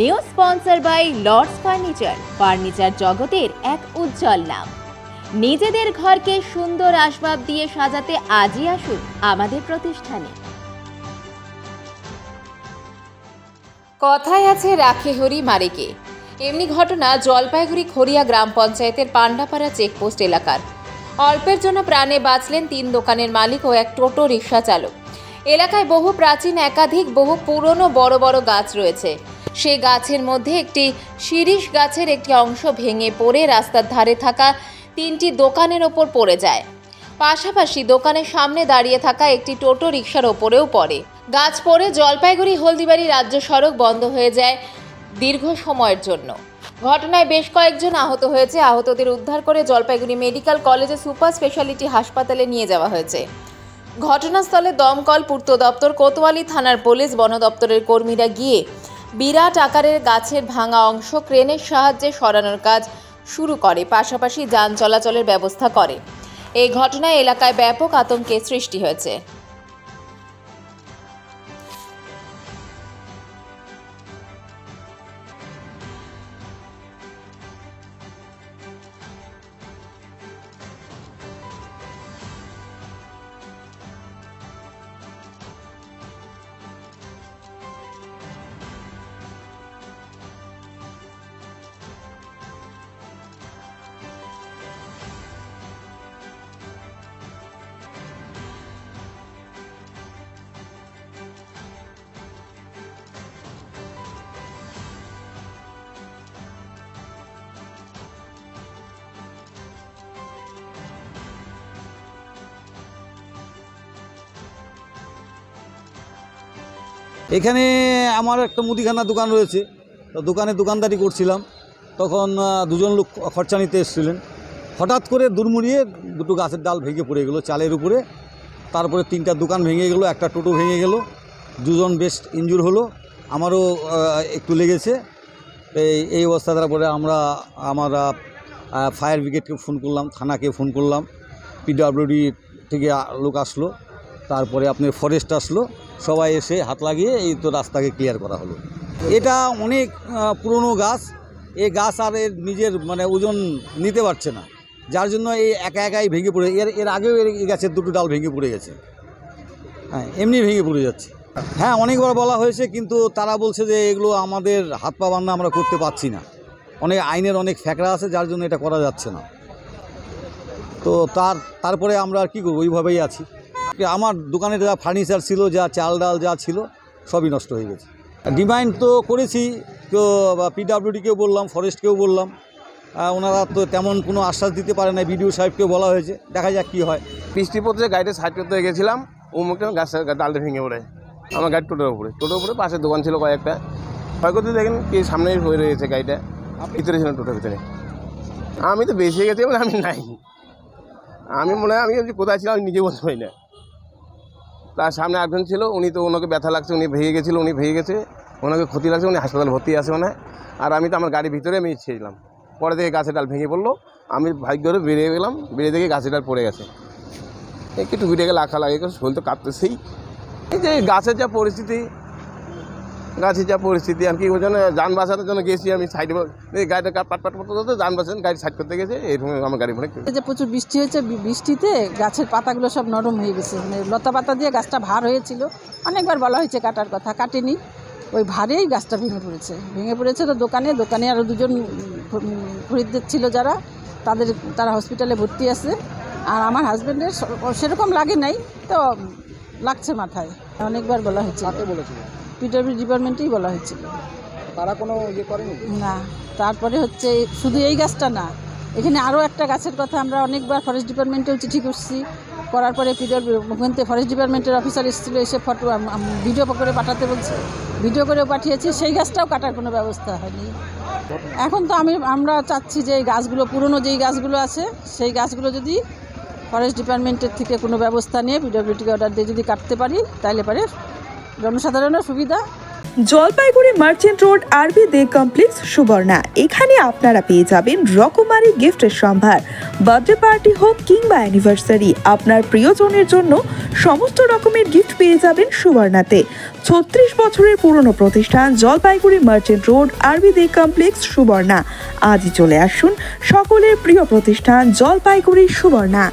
New sponsor by Lords furniture জগতের এক উজ্জ্বল নাম। নিজেদের ঘরকে সুন্দর আসবাব দিয়ে সাজাতে আজই আসুন আমাদের প্রতিষ্ঠানে। কথায় আছে রাখে হরি মারেকে, এমনি ঘটনা জলপাইগুড়ি খড়িয়া গ্রাম পঞ্চায়েতের পান্ডাপাড়া চেকপোস্ট এলাকার। অল্পের জন্য প্রাণে বাঁচলেন 3 দোকানের মালিক ও এক টোটো রিক্সা চালক। এলাকায় বহু প্রাচীন একাধিক বহু পুরনো বড় বড় গাছ রয়েছে। সেই গাছের মধ্যে একটি শিরীষ গাছের একটি অংশ ভেঙে পড়ে রাস্তার ধারে থাকা 3টি দোকানের ওপর পড়ে যায়। পাশাপাশি দোকানের সামনে দাঁড়িয়ে থাকা একটি টোটো রিক্সার ওপরেও পড়ে। গাছ পড়ে জলপাইগুড়ি হলদিবাড়ি রাজ্য সড়ক বন্ধ হয়ে যায় দীর্ঘ সময়ের জন্য। ঘটনায় বেশ কয়েকজন আহত হয়েছে। আহতদের উদ্ধার করে জলপাইগুড়ি মেডিকেল কলেজে সুপার স্পেশালিটি হাসপাতালে নিয়ে যাওয়া হয়েছে। ঘটনাস্থলে দমকল, পূর্ত দপ্তর, কোতোয়ালি থানার পুলিশ, বন দপ্তরের কর্মীরা গিয়ে বিরাট আকারের গাছের ভাঙা অংশ ক্রেনের সাহায্যে সরানোর কাজ শুরু করে, পাশাপাশি যান চলাচলের ব্যবস্থা করে। এই ঘটনায় এলাকায় ব্যাপক আতঙ্কের সৃষ্টি হয়েছে। এখানে আমার একটা মুদিখানা দোকান রয়েছে, তো দোকানদারি করছিলাম। তখন 2জন লোক খরচা নিতে এসেছিলেন। হঠাৎ করে দুরমুড়িয়ে 2টো গাছের ডাল ভেঙে পড়ে গেলো চালের উপরে। তারপরে 3টা দোকান ভেঙে গেলো, একটা টোটো ভেঙে গেল, 2জন বেশ ইনজুর হলো, আমারও একটু লেগেছে। এই অবস্থা তারপরে আমরা ফায়ার ব্রিগেডকে ফোন করলাম, থানাকে ফোন করলাম, পিডব্লিউডি থেকে লোক আসলো, তারপরে আপনার ফরেস্ট আসলো, সবাই এসে হাত লাগিয়ে এই তো রাস্তাকে ক্লিয়ার করা হলো। এটা অনেক পুরনো গাছ, এই গাছ আর এর নিজের ওজন নিতে পারছে না, যার জন্য এই একাই ভেঙে পড়ে। এর আগেও এই গাছের 2টো ডাল ভেঙে পড়ে গেছে। হ্যাঁ, এমনি ভেঙে পড়ে যাচ্ছে। হ্যাঁ, অনেকবার বলা হয়েছে, কিন্তু তারা বলছে যে এগুলো আমাদের হাত পা বাঁধা আমরা করতে পারছি না, আইনের অনেক ফ্যাকরা আছে, যার জন্য এটা করা যাচ্ছে না। তো তারপরে আমরা আর কী করবো, ওইভাবেই আছি। আমার দোকানে যা ফার্নিচার ছিল, যা চাল ডাল যা ছিল, সবই নষ্ট হয়ে গেছে। ডিমান্ড তো করেছি, কেউ পিডব্লিউডিকেও বললাম, ফরেস্টকেও বললাম, ওনারা তো তেমন কোনো আশ্বাস দিতে পারে না। বিডিও সাহেবকেও বলা হয়েছে, দেখা যাক কী হয়। বৃষ্টি পড়তে গাড়িটা সাইড করতে গেছিলাম, মুখটা গাছের ডালটা ভেঙে পড়ে আমার গাড়ি টোটোর উপরে পাশে দোকান ছিল কয়েকটা, ক্ষয়ক্ষতি দেখেন কি সামনেই হয়ে রয়েছে। গাড়িটা ভিতরে ছিলাম, টোটোর ভিতরে। আমি তো বেঁচে গেছি, আমি নাই, আমি মনে হয় আমি কোথায় ছিলাম আমি নিজে বলতে পারি না। তার সামনে একজন ছিল, উনি তো ওনাকে ব্যথা লাগছে, উনি ভেঙে গেছিলো, উনি ভেঙে গেছে, ওনাকে ক্ষতি লাগছে, উনি হাসপাতালে ভর্তি আছে মনে হয়। আর আমি তো আমার গাড়ির ভিতরে আমি ছিলাম। পরে থেকে গাছের ডাল ভেঙে পড়লো, আমি ভাগ্য করে বেরিয়ে গেলাম, বেরিয়ে থেকে গাছের ডাল পড়ে গেছে। একটু ভিড়ে গেলে আঁকা লাগে, শরীর তো কাঁপতেছেই। এই যে গাছের যা পরিস্থিতি আর কি, ওই জন্য যান বাঁচানোর জন্য গেছি আমি সাইডে, গাড়িটা পাট করতে যান বাঁচান গাড়ি সাইড করতে গেছে, এরকম আমার গাড়ি পড়ে। যে প্রচুর বৃষ্টি হয়েছে, বৃষ্টিতে গাছের পাতাগুলো সব নরম হয়ে গেছে। লতা পাতা দিয়ে গাছটা ভার হয়েছিল, অনেকবার বলা হয়েছে কাটার কথা, কাটেনি। ওই ভারেই গাছটা ভেঙে পড়েছে। তো দোকানে আরও 2জন খরিদ্দার ছিল, তারা হসপিটালে ভর্তি আছে। আর আমার হাজব্যান্ডের সেরকম লাগে নাই, তো লাগছে মাথায়। অনেকবার বলা হয়েছে, পিডব্লিউডি ডিপার্টমেন্টেই বলা হয়েছিল, তারা কোনো করেনি না। তারপরে হচ্ছে শুধু এই গাছটা না, এখানে আরও একটা গাছের কথা আমরা অনেকবার ফরেস্ট ডিপার্টমেন্টেও চিঠি করছি। করার পরে ফরেস্ট ডিপার্টমেন্টের অফিসার এসেছিলো, এসে ফটো ভিডিও করে পাঠাতে বলছে, ভিডিও করেও পাঠিয়েছি। সেই গাছটাও কাটার কোনো ব্যবস্থা হয়নি। এখন তো আমরা চাচ্ছি যে এই গাছগুলো, পুরনো যেই গাছগুলো আছে, সেই গাছগুলো যদি ফরেস্ট ডিপার্টমেন্টের থেকে কোনো ব্যবস্থা নিয়ে পিডব্লিউডিকে অর্ডার দিয়ে যদি কাটতে পারি, তাহলে পরে জনসাধারণের সুবিধা। জলপাইগুড়ি মার্চেন্ট রোড আরবি দে কমপ্লেক্স সুবর্ণা। এখানে আপনারা পেয়ে যাবেন রকমারি গিফটের সম্ভার। বার্থডে পার্টি হোক কিংবা অ্যানিভার্সারি, আপনার প্রিয়জনের জন্য সমস্ত রকমের গিফট পেয়ে যাবেন সুবর্ণাতে। 36 বছরের পুরনো প্রতিষ্ঠান জলপাইগুড়ি মার্চেন্ট রোড আরবি দে কমপ্লেক্স সুবর্ণা। আজই চলে আসুন সকলের প্রিয় প্রতিষ্ঠান জলপাইগুড়ি সুবর্ণা।